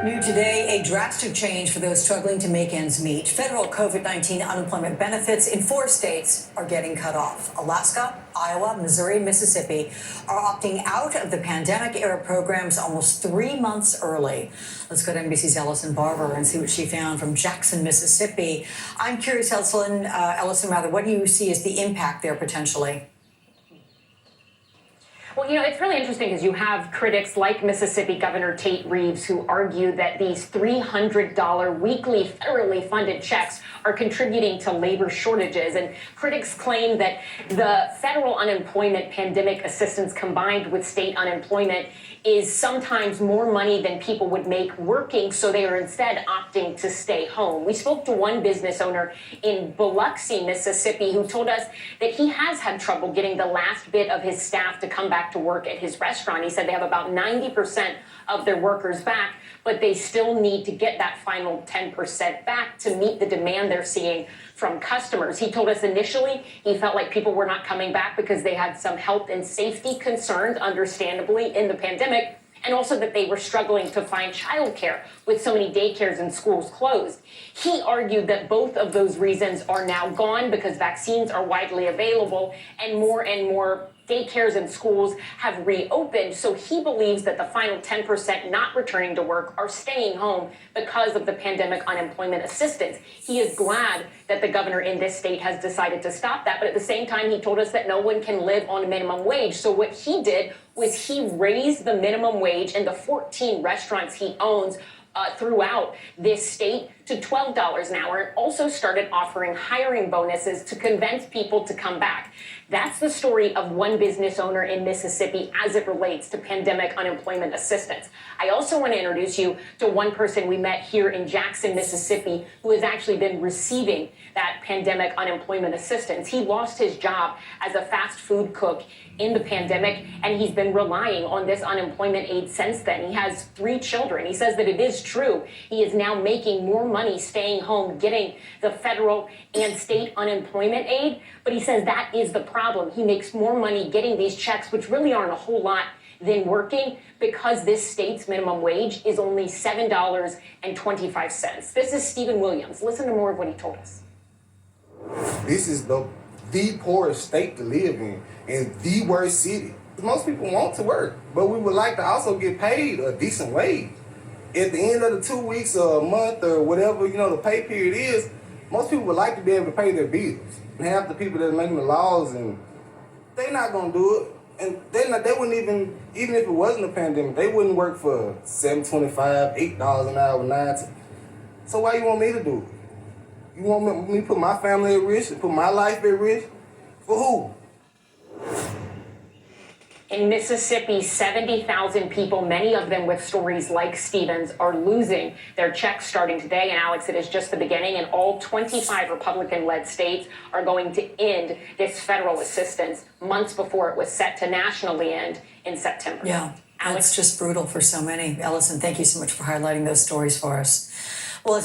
New today, a drastic change for those struggling to make ends meet. Federal COVID-19 unemployment benefits in 4 states are getting cut off. Alaska, Iowa, Missouri, and Mississippi are opting out of the pandemic-era programs almost 3 months early. Let's go to NBC's Ellison Barber and see what she found from Jackson, Mississippi. I'm curious, Ellison, what do you see as the impact there potentially? Well, it's really interesting because you have critics like Mississippi Governor Tate Reeves who argue that these $300 weekly federally funded checks are contributing to labor shortages. And critics claim that the federal unemployment pandemic assistance combined with state unemployment is sometimes more money than people would make working, so they are instead opting to stay home. We spoke to one business owner in Biloxi, Mississippi, who told us that he has had trouble getting the last bit of his staff to come back to work at his restaurant. He said they have about 90% of their workers back, but they still need to get that final 10% back to meet the demand they're seeing from customers. He told us initially he felt like people were not coming back because they had some health and safety concerns, understandably, in the pandemic, and also that they were struggling to find childcare with so many daycares and schools closed. He argued that both of those reasons are now gone because vaccines are widely available and more daycares and schools have reopened. So he believes that the final 10% not returning to work are staying home because of the pandemic unemployment assistance. He is glad that the governor in this state has decided to stop that. But at the same time, he told us that no one can live on minimum wage. So what he did was he raised the minimum wage in the 14 restaurants he owns throughout this state to $12 an hour, and also started offering hiring bonuses to convince people to come back. That's the story of one business owner in Mississippi as it relates to pandemic unemployment assistance. I also want to introduce you to one person we met here in Jackson, Mississippi, who has actually been receiving that pandemic unemployment assistance. He lost his job as a fast food cook in the pandemic, and he's been relying on this unemployment aid since then. He has 3 children. He says that it is true. He is now making more money staying home, getting the federal and state unemployment aid. But he says that is the problem. He makes more money getting these checks, which really aren't a whole lot, than working, because this state's minimum wage is only $7.25. This is Stephen Williams. Listen to more of what he told us. This is the poorest state to live in the worst city. Most people want to work, but we would like to also get paid a decent wage. At the end of the 2 weeks or a month or whatever, the pay period is, most people would like to be able to pay their bills. And half the people that are making the laws, and they're not going to do it. And they wouldn't even if it wasn't a pandemic, they wouldn't work for $7.25, $8 an hour, $9. So why you want me to do it? You want me to put my family at risk, put my life at risk? For who? In Mississippi, 70,000 people, many of them with stories like Stephen's, are losing their checks starting today. And Alex, it is just the beginning, and all 25 Republican-led states are going to end this federal assistance months before it was set to nationally end in September. Yeah, Alex, it's just brutal for so many. Ellison, thank you so much for highlighting those stories for us. Well, as